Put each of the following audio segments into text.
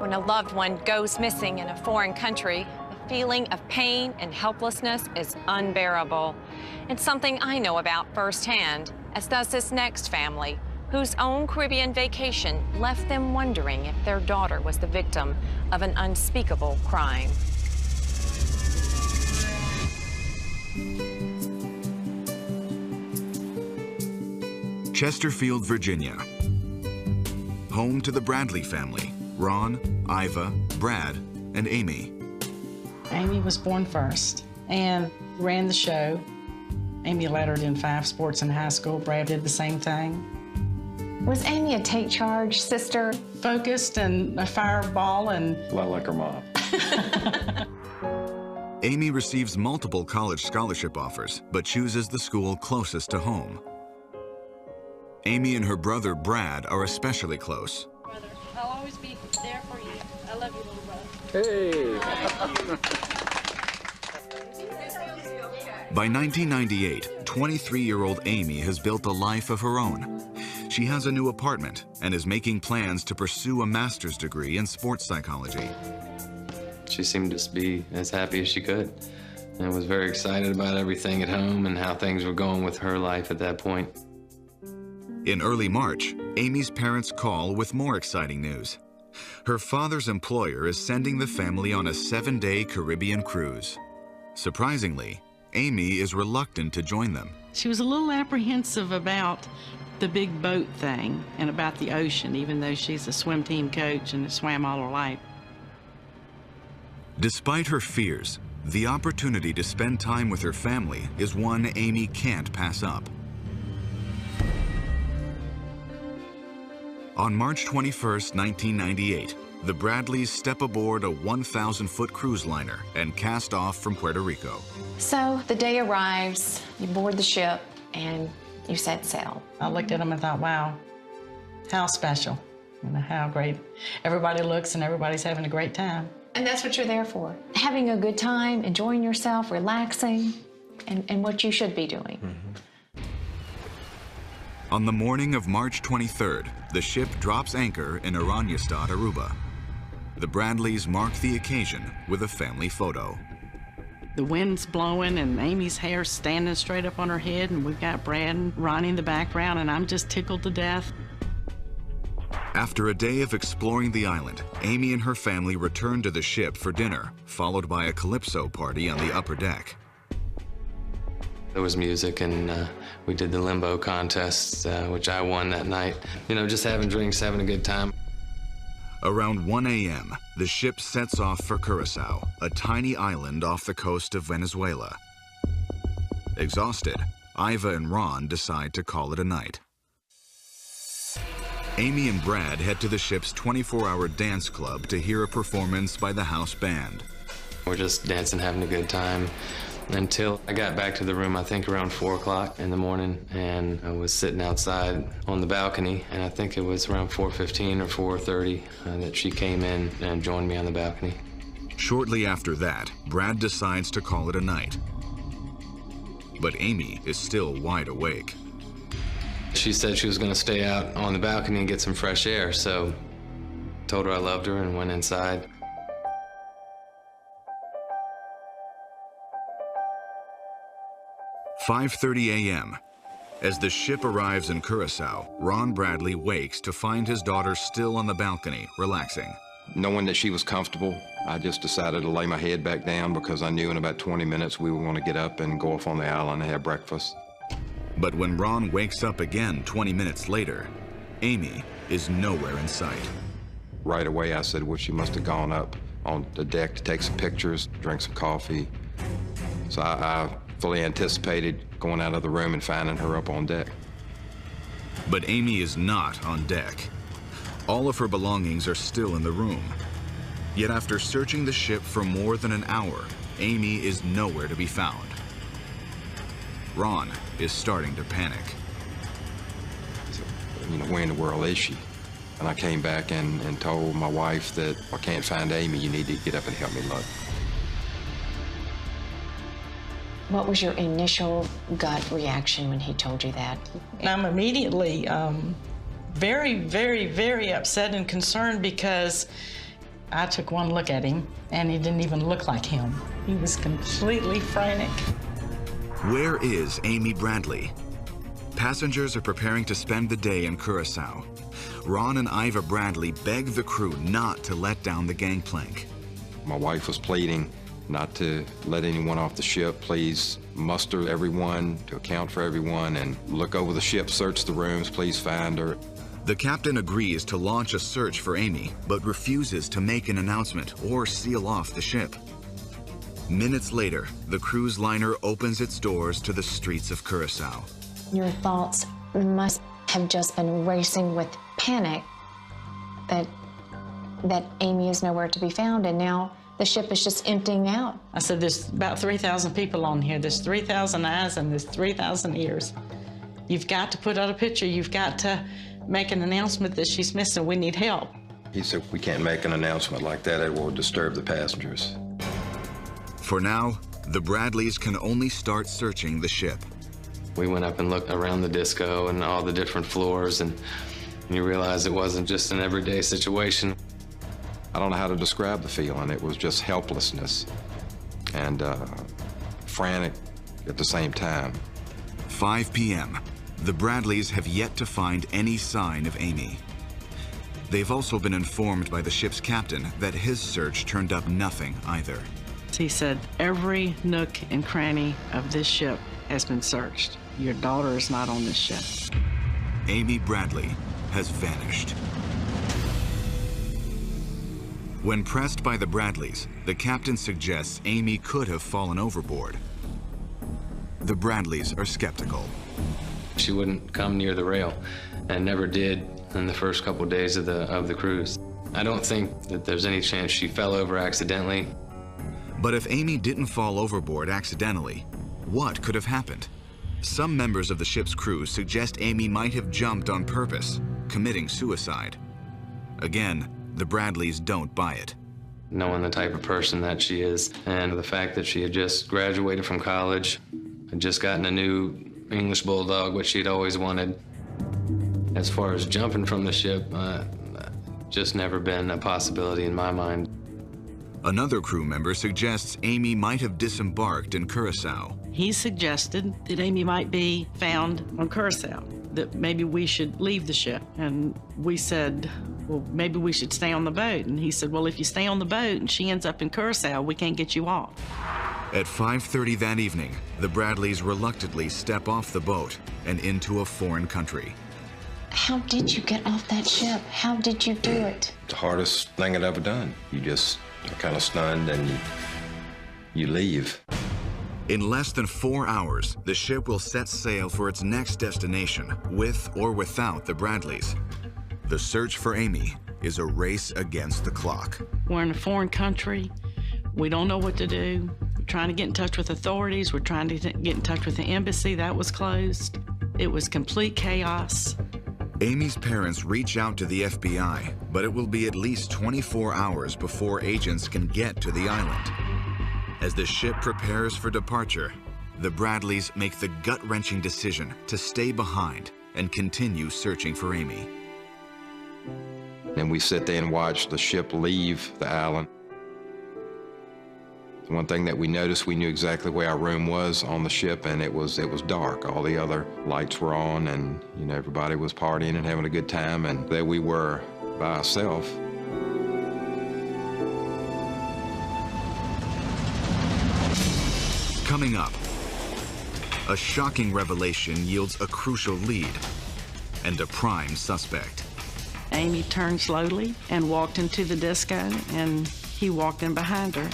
When a loved one goes missing in a foreign country, the feeling of pain and helplessness is unbearable. It's something I know about firsthand, as does this next family, whose own Caribbean vacation left them wondering if their daughter was the victim of an unspeakable crime. Chesterfield, Virginia. Home to the Bradley family, Ron, Iva, Brad, and Amy. Amy was born first and ran the show. Amy lettered in 5 sports in high school. Brad did the same thing. Was Amy a take-charge sister? Focused and a fireball and... A lot like her mom. Amy receives multiple college scholarship offers, but chooses the school closest to home. Amy and her brother, Brad, are especially close. Brother, I'll always be there for you. I love you, little brother. Hey! By 1998, 23-year-old Amy has built a life of her own. She has a new apartment and is making plans to pursue a master's degree in sports psychology. She seemed to be as happy as she could, and was very excited about everything at home and how things were going with her life at that point. In early March, Amy's parents call with more exciting news. Her father's employer is sending the family on a 7-day Caribbean cruise. Surprisingly, Amy is reluctant to join them. She was a little apprehensive about the big boat thing and about the ocean, even though she's a swim team coach and swam all her life. Despite her fears, the opportunity to spend time with her family is one Amy can't pass up. On March 21st, 1998, the Bradleys step aboard a 1,000-foot cruise liner and cast off from Puerto Rico. So the day arrives, you board the ship, and you set sail. I looked at them and thought, wow, how special, how great. Everybody looks and everybody's having a great time. And that's what you're there for. Having a good time, enjoying yourself, relaxing, and what you should be doing. On the morning of March 23rd, the ship drops anchor in Oranjestad, Aruba. The Bradleys mark the occasion with a family photo. The wind's blowing and Amy's hair's standing straight up on her head, and we've got Brad and Ronnie in the background, and I'm just tickled to death. After a day of exploring the island, Amy and her family return to the ship for dinner, followed by a calypso party on the upper deck. There was music, and we did the limbo contest, which I won that night. You know, just having drinks, having a good time. Around 1 a.m., the ship sets off for Curacao, a tiny island off the coast of Venezuela. Exhausted, Iva and Ron decide to call it a night. Amy and Brad head to the ship's 24-hour dance club to hear a performance by the house band. We're just dancing, having a good time, until I got back to the room, I think around 4 o'clock in the morning, and I was sitting outside on the balcony, and I think it was around 4:15 or 4:30 that she came in and joined me on the balcony. Shortly after that, Brad decides to call it a night. But Amy is still wide awake. She said she was going to stay out on the balcony and get some fresh air, so told her I loved her and went inside. "5:30 a.m. As the ship arrives in Curacao, Ron Bradley wakes to find his daughter still on the balcony, relaxing. Knowing that she was comfortable, I just decided to lay my head back down because I knew in about 20 minutes we were going to get up and go off on the island and have breakfast. But when Ron wakes up again 20 minutes later, Amy is nowhere in sight. Right away, I said, well, she must have gone up on the deck to take some pictures, drink some coffee. So I fully anticipated going out of the room and finding her up on deck. But Amy is not on deck. All of her belongings are still in the room. Yet after searching the ship for more than an hour, Amy is nowhere to be found. Ron is starting to panic. So, you know, where in the world is she? And I came back and told my wife that I can't find Amy, you need to get up and help me look. What was your initial gut reaction when he told you that? I'm immediately very, very, very upset and concerned because I took one look at him, and he didn't even look like him. He was completely frantic. Where is Amy Bradley? Passengers are preparing to spend the day in Curacao. Ron and Iva Bradley beg the crew not to let down the gangplank. My wife was pleading not to let anyone off the ship. Please muster everyone to account for everyone and look over the ship, search the rooms, please find her. The captain agrees to launch a search for Amy, but refuses to make an announcement or seal off the ship. Minutes later, the cruise liner opens its doors to the streets of Curacao. Your thoughts must have just been racing with panic that Amy is nowhere to be found, and now the ship is just emptying out. I said, there's about 3,000 people on here. There's 3,000 eyes and there's 3,000 ears. You've got to put out a picture. You've got to make an announcement that she's missing. We need help. He said, we can't make an announcement like that. It will disturb the passengers. For now, the Bradleys can only start searching the ship. We went up and looked around the disco and all the different floors, and you realize it wasn't just an everyday situation. I don't know how to describe the feeling. It was just helplessness and frantic at the same time. 5 p.m. The Bradleys have yet to find any sign of Amy. They've also been informed by the ship's captain that his search turned up nothing either. He said, every nook and cranny of this ship has been searched. Your daughter is not on this ship. Amy Bradley has vanished. When pressed by the Bradleys, the captain suggests Amy could have fallen overboard. The Bradleys are skeptical. She wouldn't come near the rail, and never did in the first couple days of the cruise. I don't think that there's any chance she fell over accidentally. But if Amy didn't fall overboard accidentally, what could have happened? Some members of the ship's crew suggest Amy might have jumped on purpose, committing suicide. Again, the Bradleys don't buy it. Knowing the type of person that she is, and the fact that she had just graduated from college, had just gotten a new English Bulldog, which she'd always wanted. As far as jumping from the ship, just never been a possibility in my mind. Another crew member suggests Amy might have disembarked in Curacao. He suggested that Amy might be found on Curacao, that maybe we should leave the ship. And we said, well, maybe we should stay on the boat. And he said, well, if you stay on the boat and she ends up in Curacao, we can't get you off. At 5:30 that evening, the Bradleys reluctantly step off the boat and into a foreign country. How did you get off that ship? How did you do it? The hardest thing I'd ever done. You just are kind of stunned and you leave. In less than 4 hours, the ship will set sail for its next destination, with or without the Bradleys. The search for Amy is a race against the clock. We're in a foreign country. We don't know what to do. We're trying to get in touch with authorities. We're trying to get in touch with the embassy. That was closed. It was complete chaos. Amy's parents reach out to the FBI, but it will be at least 24 hours before agents can get to the island. As the ship prepares for departure, the Bradleys make the gut-wrenching decision to stay behind and continue searching for Amy. And we sit there and watch the ship leave the island. One thing that we noticed, we knew exactly where our room was on the ship, and it was dark. All the other lights were on, and everybody was partying and having a good time, and there we were by ourselves. Coming up, a shocking revelation yields a crucial lead and a prime suspect. Amy turned slowly and walked into the disco, and he walked in behind her.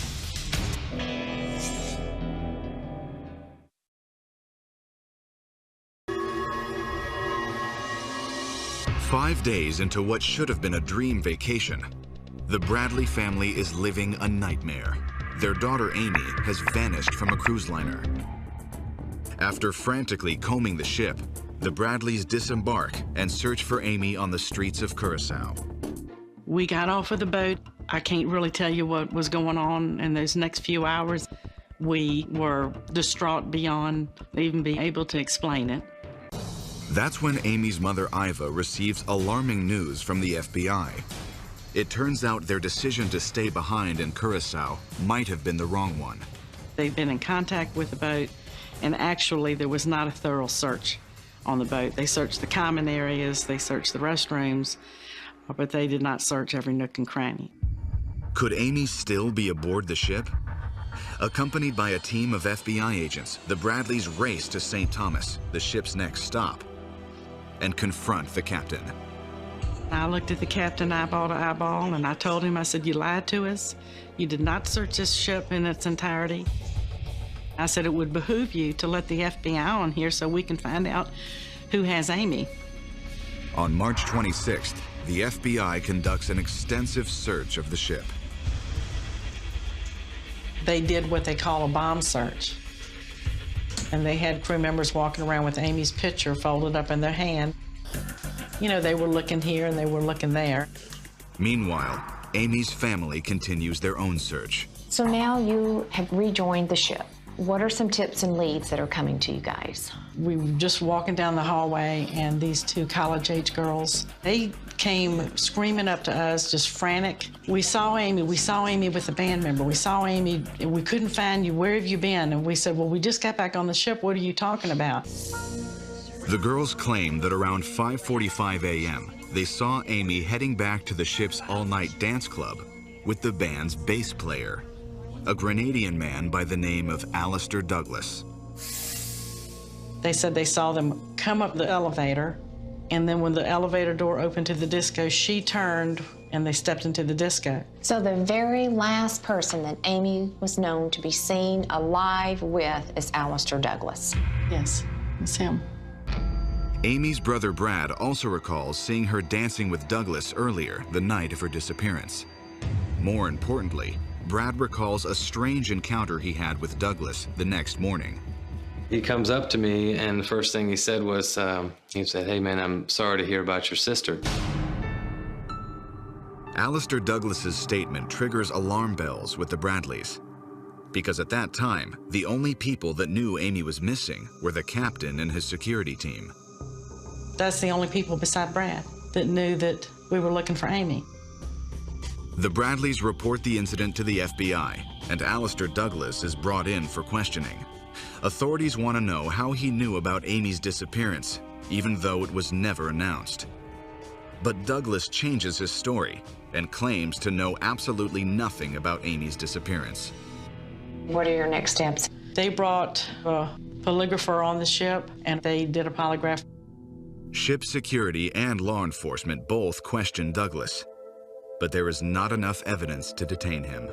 Five days into what should have been a dream vacation, the Bradley family is living a nightmare. Their daughter Amy has vanished from a cruise liner. After frantically combing the ship, the Bradleys disembark and search for Amy on the streets of Curacao. We got off of the boat. I can't really tell you what was going on in those next few hours. We were distraught beyond even being able to explain it. That's when Amy's mother, Iva, receives alarming news from the FBI. It turns out their decision to stay behind in Curacao might have been the wrong one. They'd been in contact with the boat, and actually there was not a thorough search on the boat. They searched the common areas, they searched the restrooms, but they did not search every nook and cranny. Could Amy still be aboard the ship? Accompanied by a team of FBI agents, the Bradleys race to St. Thomas, the ship's next stop, and confront the captain. I looked at the captain eyeball to eyeball, and I told him, I said, "You lied to us. You did not search this ship in its entirety." I said, "It would behoove you to let the FBI on here so we can find out who has Amy." On March 26th, the FBI conducts an extensive search of the ship. They did what they call a bomb search. And they had crew members walking around with Amy's picture folded up in their hand. You know, they were looking here and they were looking there. Meanwhile, Amy's family continues their own search. So now you have rejoined the ship. What are some tips and leads that are coming to you guys? We were just walking down the hallway, and these two college-age girls, they came screaming up to us, just frantic. "We saw Amy with a band member. We saw Amy, and we couldn't find you. Where have you been?" And we said, "Well, we just got back on the ship. What are you talking about?" The girls claim that around 5:45 a.m., they saw Amy heading back to the ship's all-night dance club with the band's bass player, a Grenadian man by the name of Alistair Douglas. They said they saw them come up the elevator, and then when the elevator door opened to the disco, she turned and they stepped into the disco. So the very last person that Amy was known to be seen alive with is Alistair Douglas. Yes, it's him. Amy's brother Brad also recalls seeing her dancing with Douglas earlier, the night of her disappearance. More importantly, Brad recalls a strange encounter he had with Douglas the next morning. He comes up to me, and the first thing he said was, he said, "Hey man, I'm sorry to hear about your sister." Alistair Douglas's statement triggers alarm bells with the Bradleys, because at that time, the only people that knew Amy was missing were the captain and his security team. That's the only people beside Brad that knew that we were looking for Amy. The Bradleys report the incident to the FBI, and Alistair Douglas is brought in for questioning. Authorities want to know how he knew about Amy's disappearance, even though it was never announced. But Douglas changes his story and claims to know absolutely nothing about Amy's disappearance. What are your next steps? They brought a polygrapher on the ship, and they did a polygraph. Ship security and law enforcement both question Douglas, but there is not enough evidence to detain him.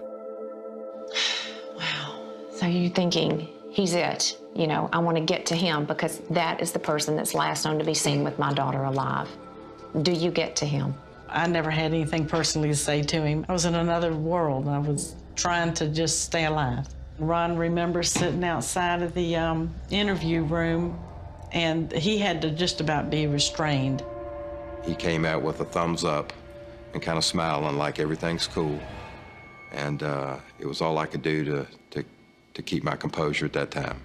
Wow. So you're thinking, he's it. You know, I want to get to him because that is the person that's last known to be seen with my daughter alive. Do you get to him? I never had anything personally to say to him. I was in another world. I was trying to just stay alive. Ron remembers sitting outside of the interview room, and he had to just about be restrained. He came out with a thumbs up and kind of smiling like everything's cool. And it was all I could do to keep my composure at that time.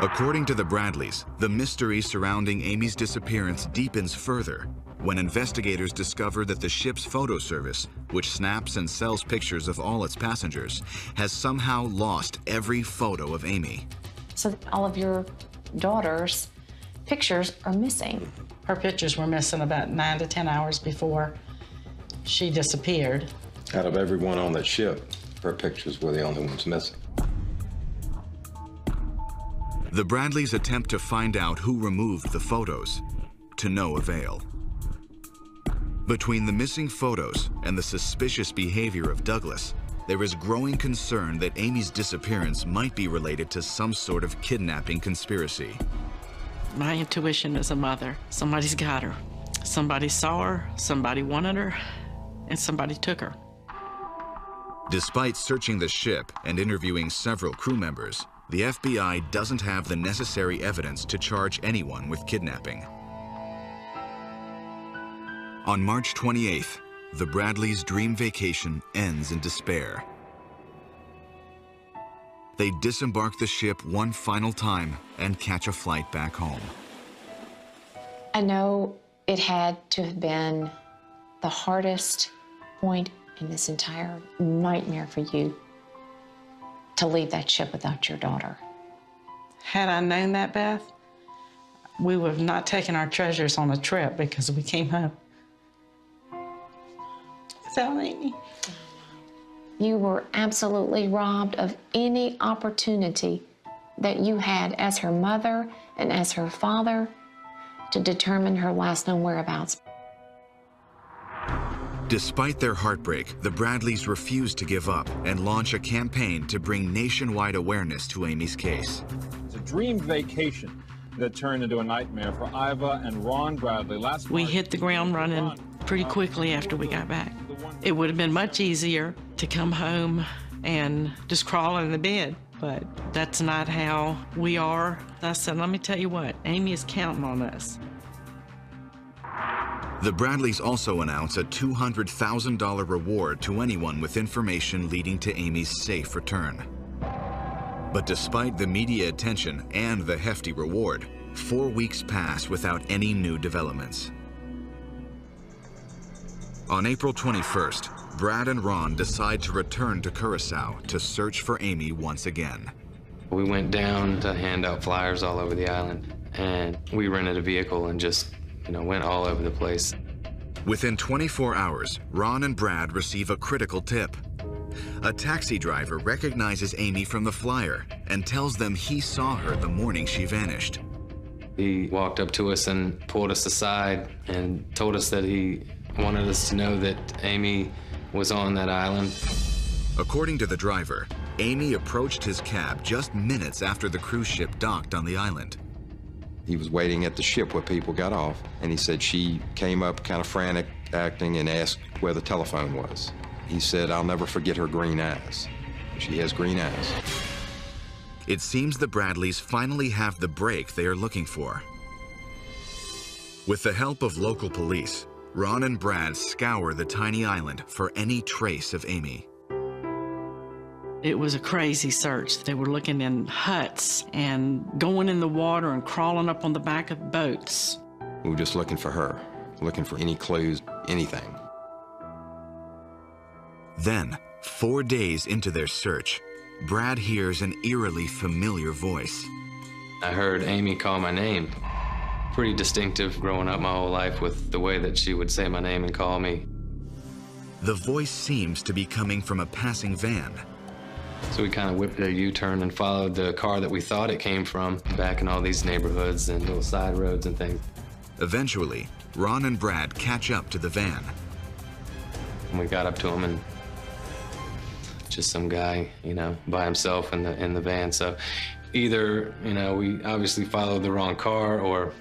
According to the Bradleys, the mystery surrounding Amy's disappearance deepens further when investigators discover that the ship's photo service, which snaps and sells pictures of all its passengers, has somehow lost every photo of Amy. So all of your daughter's pictures are missing. Her pictures were missing about 9 to 10 hours before she disappeared. Out of everyone on that ship, her pictures were the only ones missing. The Bradleys attempt to find out who removed the photos, to no avail. Between the missing photos and the suspicious behavior of Douglas, there is growing concern that Amy's disappearance might be related to some sort of kidnapping conspiracy. My intuition as a mother, somebody's got her. Somebody saw her, somebody wanted her, and somebody took her. Despite searching the ship and interviewing several crew members, the FBI doesn't have the necessary evidence to charge anyone with kidnapping. On March 28th, the Bradleys' dream vacation ends in despair. They disembark the ship one final time and catch a flight back home. I know it had to have been the hardest point in this entire nightmare for you to leave that ship without your daughter? Had I known that, Beth, we would have not taken our treasures on a trip because we came home without Amy. You were absolutely robbed of any opportunity that you had as her mother and as her father to determine her last known whereabouts. Despite their heartbreak, the Bradleys refused to give up and launch a campaign to bring nationwide awareness to Amy's case. It's a dream vacation that turned into a nightmare for Iva and Ron Bradley. We hit the ground running pretty quickly after we got back. It would have been much easier to come home and just crawl in the bed, but that's not how we are. I said, let me tell you what, Amy is counting on us. The Bradleys also announce a $200,000 reward to anyone with information leading to Amy's safe return. But despite the media attention and the hefty reward, 4 weeks pass without any new developments. On April 21st, Brad and Ron decide to return to Curacao to search for Amy once again. We went down to hand out flyers all over the island, and we rented a vehicle and just, went all over the place. Within 24 hours, Ron and Brad receive a critical tip. A taxi driver recognizes Amy from the flyer and tells them he saw her the morning she vanished. He walked up to us and pulled us aside and told us that he wanted us to know that Amy was on that island. According to the driver, Amy approached his cab just minutes after the cruise ship docked on the island. He was waiting at the ship where people got off, and he said she came up kind of frantic, acting, and asked where the telephone was. He said, "I'll never forget her green eyes." She has green eyes. It seems the Bradleys finally have the break they are looking for. With the help of local police, Ron and Brad scour the tiny island for any trace of Amy. It was a crazy search. They were looking in huts and going in the water and crawling up on the back of boats. We were just looking for her, looking for any clues, anything. Then, 4 days into their search, Brad hears an eerily familiar voice. I heard Amy call my name. Pretty distinctive growing up my whole life with the way that she would say my name and call me. The voice seems to be coming from a passing van. So we kind of whipped a U-turn and followed the car that we thought it came from back in all these neighborhoods and little side roads and things. Eventually, Ron and Brad catch up to the van. And we got up to him and just some guy, by himself in the van. So either, we obviously followed the wrong car or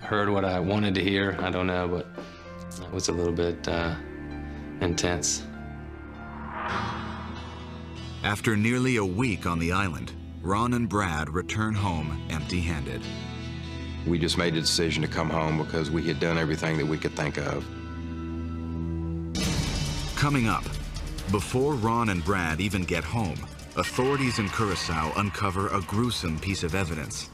heard what I wanted to hear. I don't know, but it was a little bit intense. After nearly a week on the island, Ron and Brad return home empty-handed. We just made a decision to come home because we had done everything that we could think of. Coming up, before Ron and Brad even get home, authorities in Curacao uncover a gruesome piece of evidence.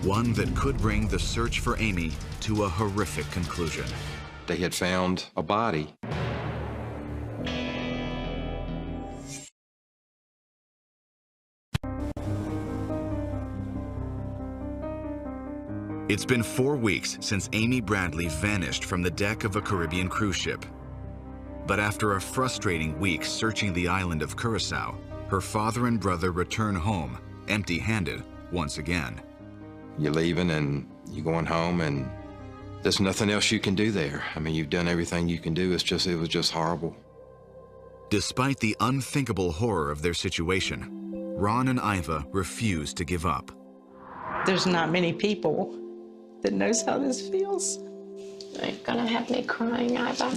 One that could bring the search for Amy to a horrific conclusion. They had found a body. It's been 4 weeks since Amy Bradley vanished from the deck of a Caribbean cruise ship. But after a frustrating week searching the island of Curacao, her father and brother return home, empty-handed, once again. You're leaving and you're going home, and there's nothing else you can do there. I mean, you've done everything you can do. It was just horrible. Despite the unthinkable horror of their situation, Ron and Iva refuse to give up. There's not many people that knows how this feels. You're gonna have me crying, Iva.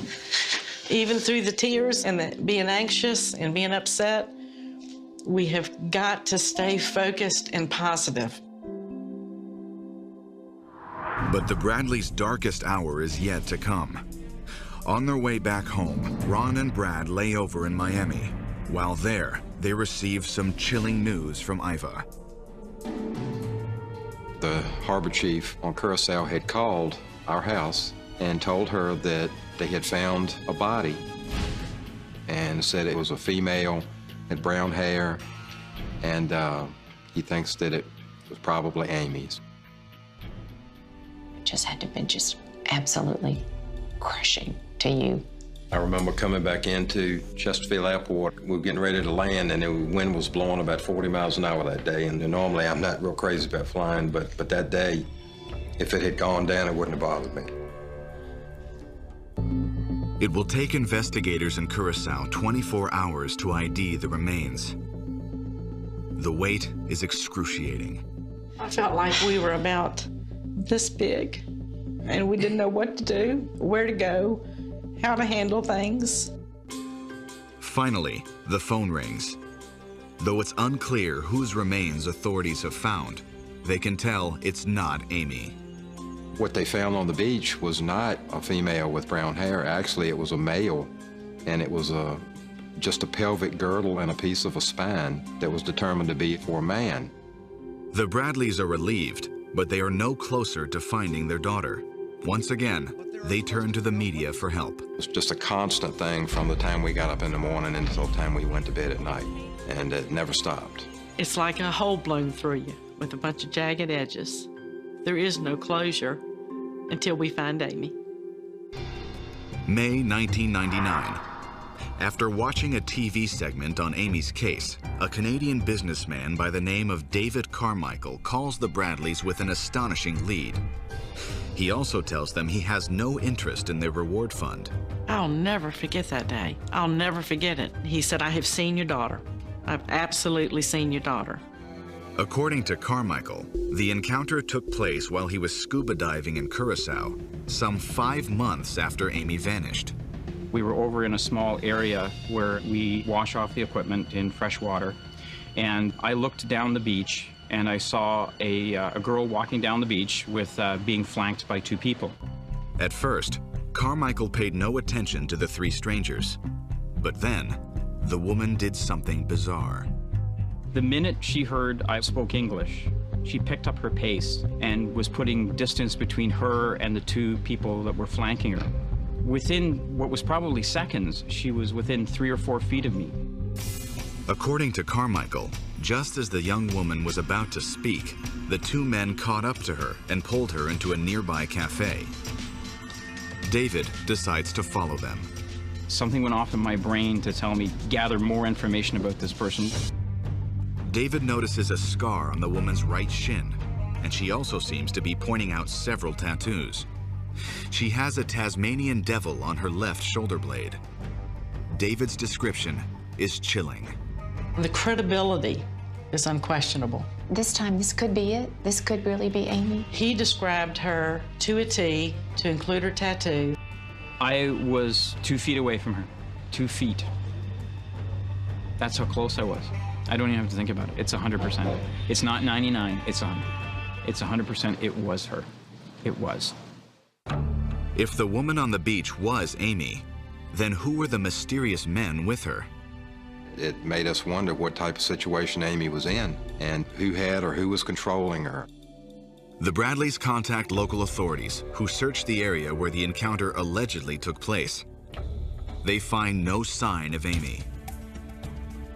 Even through the tears and the being anxious and being upset, we have got to stay focused and positive. But the Bradleys' darkest hour is yet to come. On their way back home, Ron and Brad lay over in Miami. While there, they receive some chilling news from Iva. The harbor chief on Curacao had called our house and told her that they had found a body and said it was a female, had brown hair, and he thinks that it was probably Amy's. It just had to have been just absolutely crushing to you. I remember coming back into Chesterfield Airport. We were getting ready to land, and the wind was blowing about 40 miles an hour that day. And normally I'm not real crazy about flying, but that day, if it had gone down, it wouldn't have bothered me. It will take investigators in Curacao 24 hours to ID the remains. The wait is excruciating. I felt like we were about this big, and we didn't know what to do, where to go, how to handle things. Finally, the phone rings. Though it's unclear whose remains authorities have found, they can tell it's not Amy. What they found on the beach was not a female with brown hair. Actually, it was a male, and it was just a pelvic girdle and a piece of a spine that was determined to be for a man. The Bradleys are relieved, but they are no closer to finding their daughter. Once again, they turn to the media for help. It was just a constant thing from the time we got up in the morning until the time we went to bed at night, and it never stopped. It's like a hole blown through you with a bunch of jagged edges. There is no closure until we find Amy. May 1999. After watching a TV segment on Amy's case, a Canadian businessman by the name of David Carmichael calls the Bradleys with an astonishing lead. He also tells them he has no interest in their reward fund. I'll never forget that day. I'll never forget it. He said, "I have seen your daughter. I've absolutely seen your daughter." According to Carmichael, the encounter took place while he was scuba diving in Curacao, some 5 months after Amy vanished. We were over in a small area where we wash off the equipment in fresh water, and I looked down the beach and I saw a girl walking down the beach with being flanked by 2 people. At first, Carmichael paid no attention to the 3 strangers. But then, the woman did something bizarre. The minute she heard I spoke English, she picked up her pace and was putting distance between her and the 2 people that were flanking her. Within what was probably seconds, she was within 3 or 4 feet of me. According to Carmichael, just as the young woman was about to speak, the 2 men caught up to her and pulled her into a nearby cafe. David decides to follow them. Something went off in my brain to tell me, gather more information about this person. David notices a scar on the woman's right shin, and she also seems to be pointing out several tattoos. She has a Tasmanian devil on her left shoulder blade. David's description is chilling. The credibility is unquestionable. This time, this could be it. This could really be Amy. He described her to a T, to include her tattoo. I was 2 feet away from her. 2 feet. That's how close I was. I don't even have to think about it. It's 100%. It's not 99, it's 100. It's 100%, it was her. It was. If the woman on the beach was Amy, then who were the mysterious men with her? It made us wonder what type of situation Amy was in and who had or who was controlling her. The Bradleys contact local authorities, who search the area where the encounter allegedly took place. They find no sign of Amy.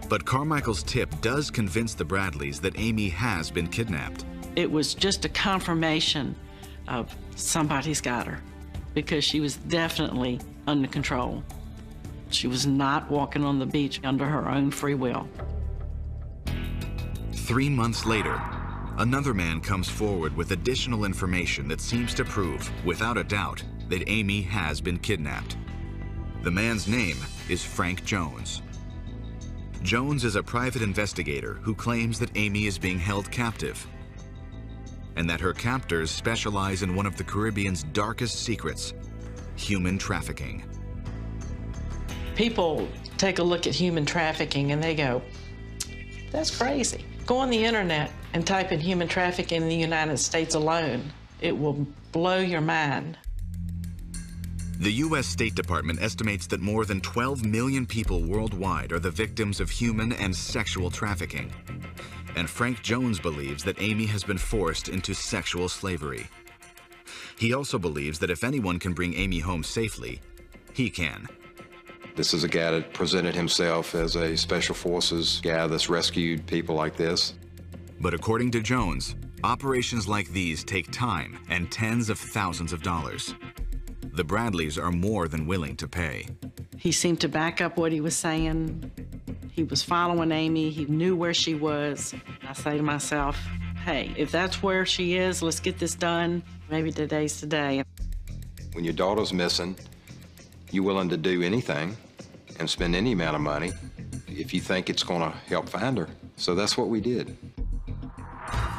But Carmichael's tip does convince the Bradleys that Amy has been kidnapped. It was just a confirmation of somebody's got her, because she was definitely under control. She was not walking on the beach under her own free will. 3 months later, another man comes forward with additional information that seems to prove, without a doubt, that Amy has been kidnapped. The man's name is Frank Jones. Jones is a private investigator who claims that Amy is being held captive, and that her captors specialize in one of the Caribbean's darkest secrets, human trafficking. People take a look at human trafficking and they go, that's crazy. Go on the internet and type in human trafficking in the United States alone. It will blow your mind. The U.S. State Department estimates that more than 12 million people worldwide are the victims of human and sexual trafficking. And Frank Jones believes that Amy has been forced into sexual slavery. He also believes that if anyone can bring Amy home safely, he can. This is a guy that presented himself as a special forces guy that's rescued people like this. But according to Jones, operations like these take time and tens of thousands of dollars. The Bradleys are more than willing to pay. He seemed to back up what he was saying. He was following Amy. He knew where she was. I say to myself, hey, if that's where she is, let's get this done. Maybe today's today. When your daughter's missing, you're willing to do anything and spend any amount of money if you think it's going to help find her. So that's what we did.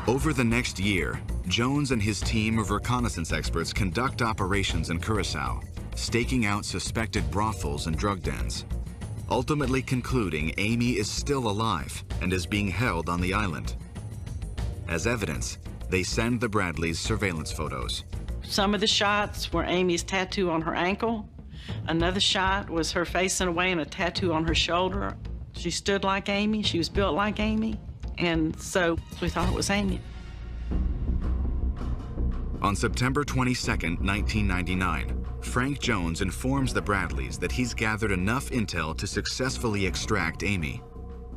Over the next year, Jones and his team of reconnaissance experts conduct operations in Curacao, staking out suspected brothels and drug dens, ultimately concluding Amy is still alive and is being held on the island. As evidence, they send the Bradleys surveillance photos. Some of the shots were Amy's tattoo on her ankle. Another shot was her facing away and a tattoo on her shoulder. She stood like Amy. She was built like Amy. And so we thought it was Amy. On September 22nd, 1999, Frank Jones informs the Bradleys that he's gathered enough intel to successfully extract Amy.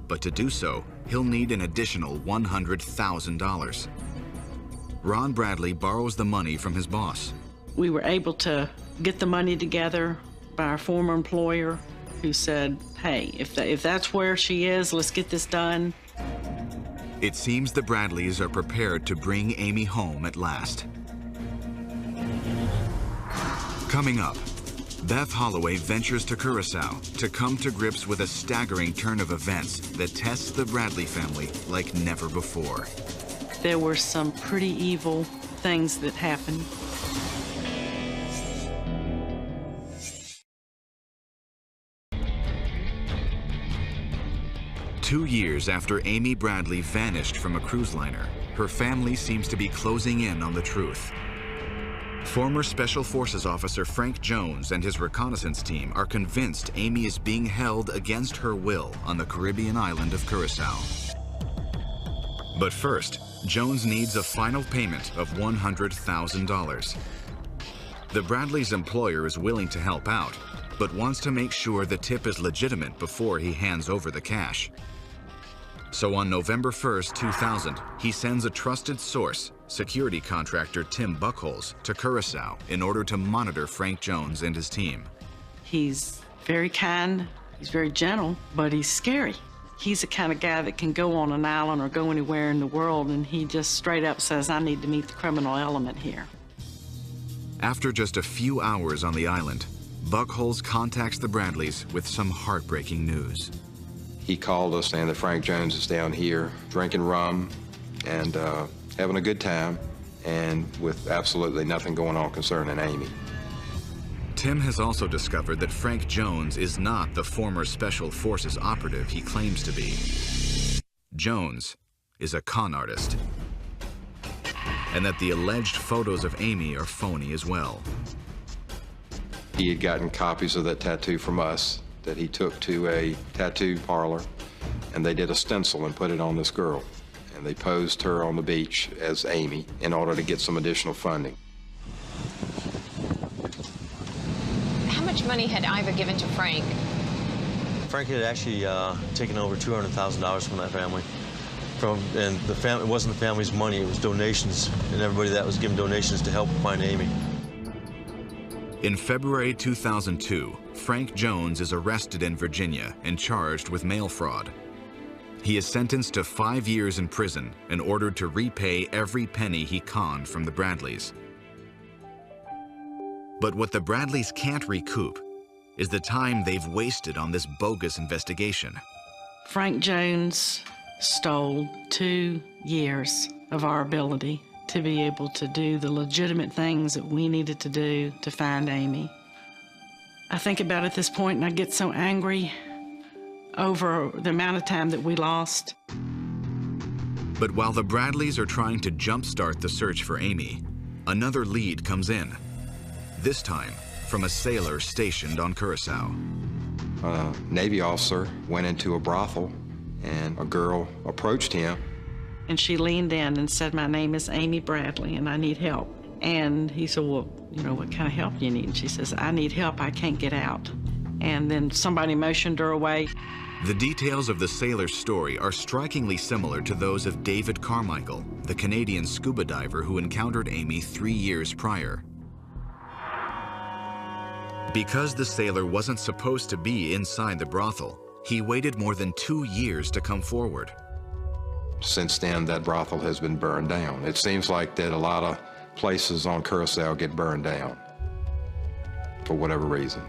But to do so, he'll need an additional $100,000. Ron Bradley borrows the money from his boss. We were able to get the money together by our former employer, who said, hey, if that's where she is, let's get this done. It seems the Bradleys are prepared to bring Amy home at last. Coming up, Beth Holloway ventures to Curacao to come to grips with a staggering turn of events that tests the Bradley family like never before. There were some pretty evil things that happened. Two years after Amy Bradley vanished from a cruise liner, her family seems to be closing in on the truth. Former Special Forces officer Frank Jones and his reconnaissance team are convinced Amy is being held against her will on the Caribbean island of Curacao. But first, Jones needs a final payment of $100,000. The Bradleys' employer is willing to help out, but wants to make sure the tip is legitimate before he hands over the cash. So on November 1st, 2000, he sends a trusted source, security contractor Tim Buckholes, to Curacao in order to monitor Frank Jones and his team. He's very kind, he's very gentle, but he's scary. He's the kind of guy that can go on an island or go anywhere in the world, and he just straight up says, I need to meet the criminal element here. After just a few hours on the island, Buckholes contacts the Bradleys with some heartbreaking news. He called us saying that Frank Jones is down here drinking rum and having a good time, and with absolutely nothing going on concerning Amy. Tim has also discovered that Frank Jones is not the former Special Forces operative he claims to be. Jones is a con artist, and that the alleged photos of Amy are phony as well. He had gotten copies of that tattoo from us that he took to a tattoo parlor, and they did a stencil and put it on this girl. And they posed her on the beach as Amy in order to get some additional funding. How much money had Iva given to Frank? Frank had actually taken over $200,000 from that family. And it wasn't the family's money, it was donations, and everybody that was giving donations to help find Amy. In February 2002, Frank Jones is arrested in Virginia and charged with mail fraud. He is sentenced to 5 years in prison and ordered to repay every penny he conned from the Bradleys. But what the Bradleys can't recoup is the time they've wasted on this bogus investigation. Frank Jones stole 2 years of our ability to be able to do the legitimate things that we needed to do to find Amy. I think about it at this point and I get so angry over the amount of time that we lost. But while the Bradleys are trying to jumpstart the search for Amy, another lead comes in, this time from a sailor stationed on Curacao. A Navy officer went into a brothel and a girl approached him. And she leaned in and said, my name is Amy Bradley and I need help. And he said, well, you know, what kind of help do you need? And she says, I need help, I can't get out. And then somebody motioned her away. The details of the sailor's story are strikingly similar to those of David Carmichael, the Canadian scuba diver who encountered Amy 3 years prior. Because the sailor wasn't supposed to be inside the brothel, he waited more than 2 years to come forward. Since then, that brothel has been burned down. It seems like that a lot of places on Curacao get burned down for whatever reason.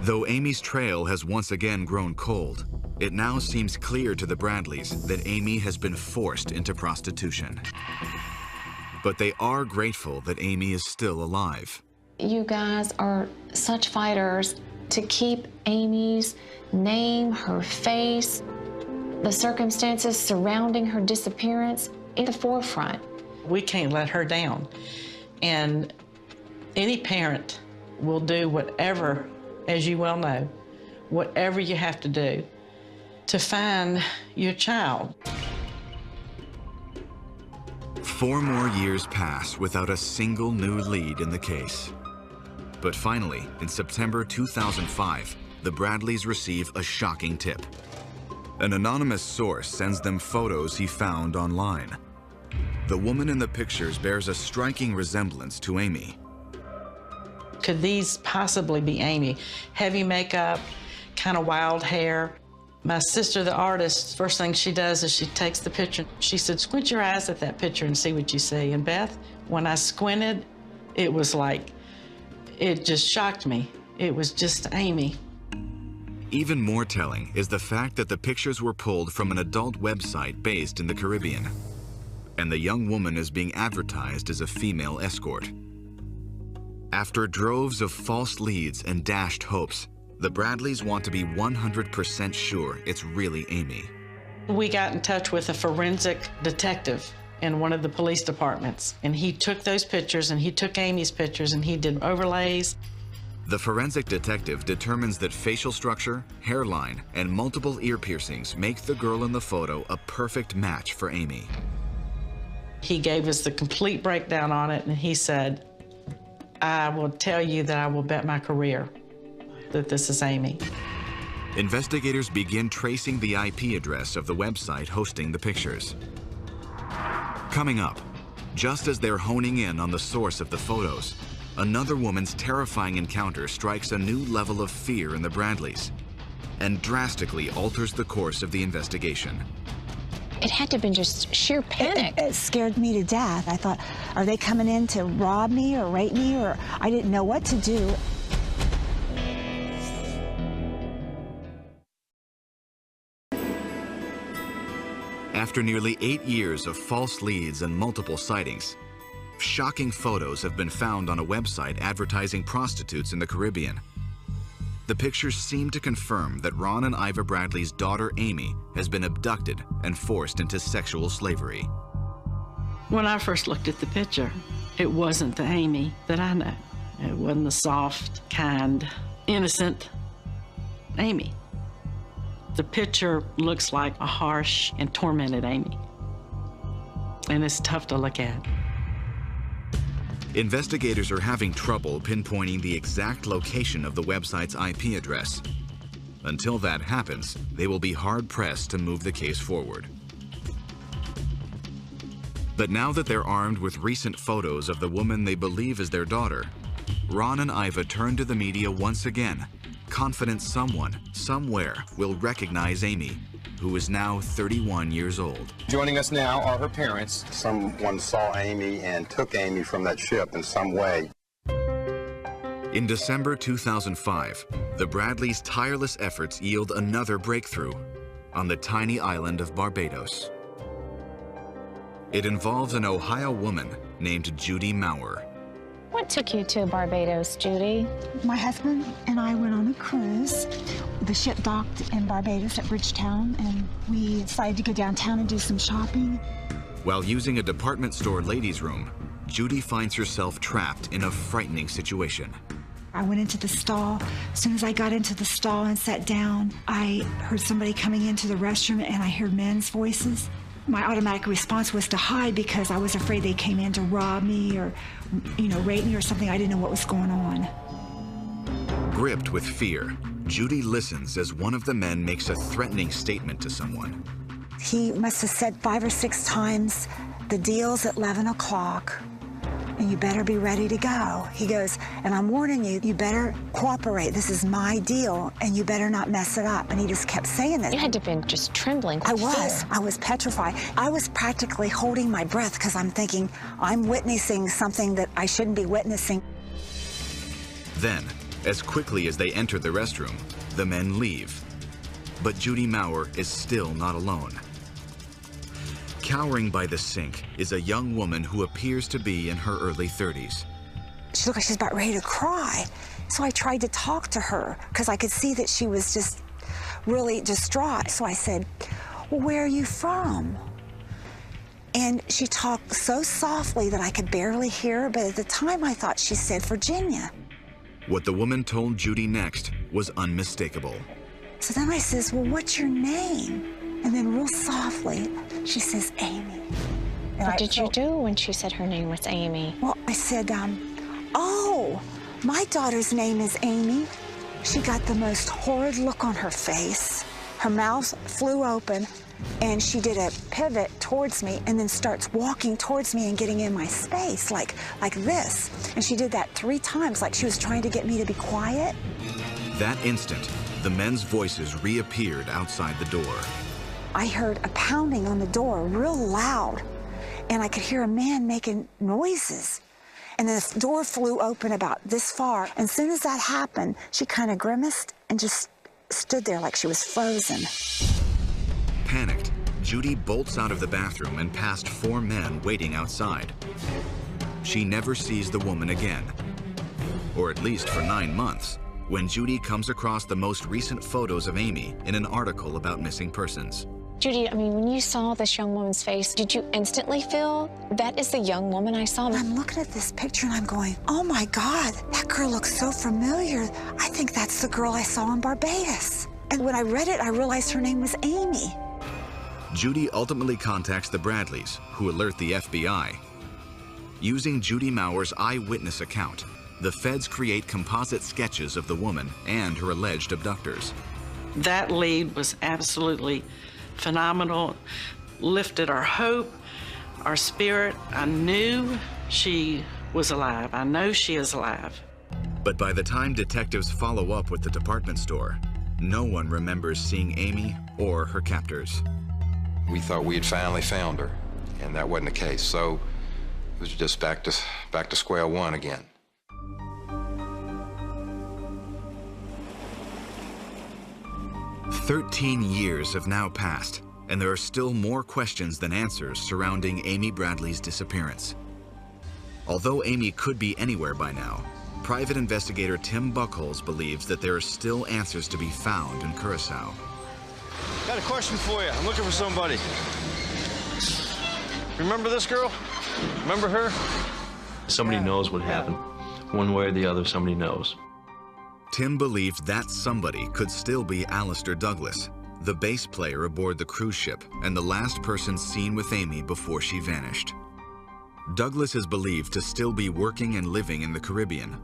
Though Amy's trail has once again grown cold, it now seems clear to the Bradleys that Amy has been forced into prostitution. But they are grateful that Amy is still alive. You guys are such fighters to keep Amy's name, her face, the circumstances surrounding her disappearance in the forefront. We can't let her down. And any parent will do whatever, as you well know, whatever you have to do to find your child. 4 more years pass without a single new lead in the case. But finally, in September 2005, the Bradleys receive a shocking tip. An anonymous source sends them photos he found online. The woman in the pictures bears a striking resemblance to Amy. Could these possibly be Amy? Heavy makeup, kind of wild hair. My sister, the artist, first thing she does is she takes the picture. She said, squint your eyes at that picture and see what you see. And Beth, when I squinted, it was like, it just shocked me. It was just Amy. Even more telling is the fact that the pictures were pulled from an adult website based in the Caribbean, and the young woman is being advertised as a female escort. After droves of false leads and dashed hopes, the Bradleys want to be 100% sure it's really Amy. We got in touch with a forensic detective in one of the police departments, and he took those pictures and he took Amy's pictures and he did overlays. The forensic detective determines that facial structure, hairline, and multiple ear piercings make the girl in the photo a perfect match for Amy. He gave us the complete breakdown on it, and he said, I will tell you that I will bet my career that this is Amy. Investigators begin tracing the IP address of the website hosting the pictures. Coming up, just as they're honing in on the source of the photos, another woman's terrifying encounter strikes a new level of fear in the Bradleys and drastically alters the course of the investigation. It had to have been just sheer panic. It scared me to death. I thought, are they coming in to rob me or rape me? Or I didn't know what to do. After nearly 8 years of false leads and multiple sightings, shocking photos have been found on a website advertising prostitutes in the Caribbean. The pictures seem to confirm that Ron and Iva Bradley's daughter Amy has been abducted and forced into sexual slavery. When I first looked at the picture, it wasn't the Amy that I know. It wasn't the soft, kind, innocent Amy. The picture looks like a harsh and tormented Amy, and it's tough to look at. Investigators are having trouble pinpointing the exact location of the website's IP address. Until that happens, they will be hard-pressed to move the case forward. But now that they're armed with recent photos of the woman they believe is their daughter, Ron and Iva turn to the media once again, confident someone, somewhere, will recognize Amy, who is now 31 years old. Joining us now are her parents. Someone saw Amy and took Amy from that ship in some way. In December 2005, the Bradleys' tireless efforts yield another breakthrough on the tiny island of Barbados. It involves an Ohio woman named Judy Maurer. What took you to Barbados, Judy? My husband and I went on a cruise. The ship docked in Barbados at Bridgetown, and we decided to go downtown and do some shopping. While using a department store ladies' room, Judy finds herself trapped in a frightening situation. I went into the stall. As soon as I got into the stall and sat down, I heard somebody coming into the restroom, and I heard men's voices. My automatic response was to hide because I was afraid they came in to rob me or, rape me or something. I didn't know what was going on. Gripped with fear, Judy listens as one of the men makes a threatening statement to someone. He must have said 5 or 6 times, "The deal's at 11 o'clock, and you better be ready to go." He goes, "And I'm warning you, you better cooperate. This is my deal, and you better not mess it up." And he just kept saying that. You had to have been just trembling. I was petrified. I was practically holding my breath because I'm thinking, I'm witnessing something that I shouldn't be witnessing. Then, as quickly as they enter the restroom, the men leave. But Judy Maurer is still not alone. Cowering by the sink is a young woman who appears to be in her early 30s. She looked like she's about ready to cry. So I tried to talk to her because I could see that she was just really distraught. So I said, "Well, where are you from?" And she talked so softly that I could barely hear her, but at the time I thought she said Virginia. What the woman told Judy next was unmistakable. So then I says, "Well, what's your name?" And then real softly, she says, "Amy." And What did you do when she said her name was Amy? Well, I said, "Oh, my daughter's name is Amy." She got the most horrid look on her face. Her mouth flew open, and she did a pivot towards me and then starts walking towards me and getting in my space, like this. And she did that 3 times, like she was trying to get me to be quiet. That instant, the men's voices reappeared outside the door. I heard a pounding on the door real loud, and I could hear a man making noises. And then the door flew open about this far. And as soon as that happened, she kind of grimaced and just stood there like she was frozen. Panicked, Judy bolts out of the bathroom and past 4 men waiting outside. She never sees the woman again, or at least for 9 months, when Judy comes across the most recent photos of Amy in an article about missing persons. Judy, I mean, when you saw this young woman's face, did you instantly feel that is the young woman I saw? I'm looking at this picture and I'm going, "Oh my God, that girl looks so familiar. I think that's the girl I saw in Barbados." And when I read it, I realized her name was Amy. Judy ultimately contacts the Bradleys, who alert the FBI. Using Judy Maurer's eyewitness account, the feds create composite sketches of the woman and her alleged abductors. That lead was absolutely phenomenal, lifted our hope, our spirit. I knew she was alive. I know she is alive. But by the time detectives follow up with the department store, no one remembers seeing Amy or her captors. We thought we had finally found her, and that wasn't the case. So it was just back to square one again. 13 years have now passed, and there are still more questions than answers surrounding Amy Bradley's disappearance. Although Amy could be anywhere by now, private investigator Tim Buckholz believes that there are still answers to be found in Curacao. Got a question for you. I'm looking for somebody. Remember this girl? Remember her? Somebody knows what happened. One way or the other, somebody knows. Tim believed that somebody could still be Alistair Douglas, the bass player aboard the cruise ship and the last person seen with Amy before she vanished. Douglas is believed to still be working and living in the Caribbean,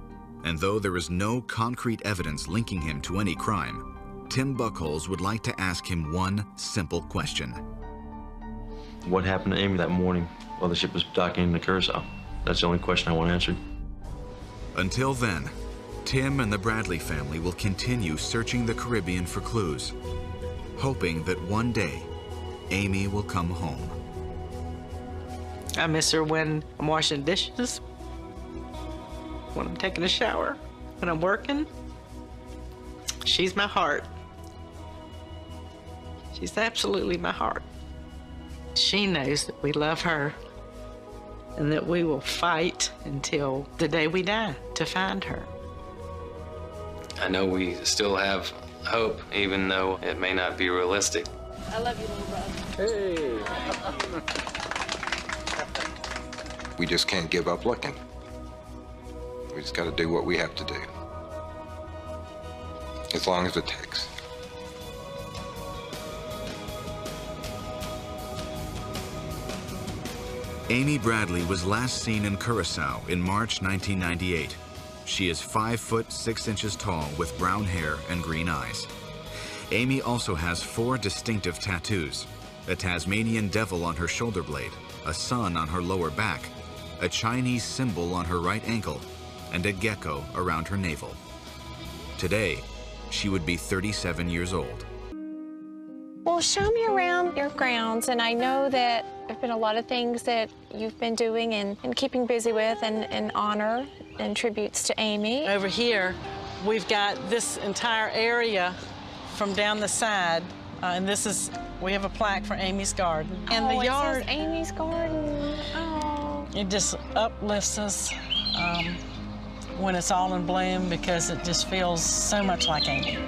and though there is no concrete evidence linking him to any crime, Tim Buckholz would like to ask him one simple question. What happened to Amy that morning while the ship was docking into Curacao? That's the only question I want answered. Until then, Tim and the Bradley family will continue searching the Caribbean for clues, hoping that one day, Amy will come home. I miss her when I'm washing dishes, when I'm taking a shower, when I'm working. She's my heart. She's absolutely my heart. She knows that we love her and that we will fight until the day we die to find her. I know we still have hope, even though it may not be realistic. I love you, little brother. Hey! We just can't give up looking. We just got to do what we have to do. As long as it takes. Amy Bradley was last seen in Curacao in March 1998. She is 5 foot 6 inches tall with brown hair and green eyes. Amy also has 4 distinctive tattoos: a Tasmanian devil on her shoulder blade, a sun on her lower back, a Chinese symbol on her right ankle, and a gecko around her navel. Today, she would be 37 years old. Well, show me around your grounds, and I know that there have been a lot of things that you've been doing and keeping busy with in honor and tributes to Amy. Over here, we've got this entire area from down the side, and we have a plaque for Amy's garden. And the yard, it says Amy's garden. Oh. It just uplifts us when it's all in bloom because it just feels so much like Amy.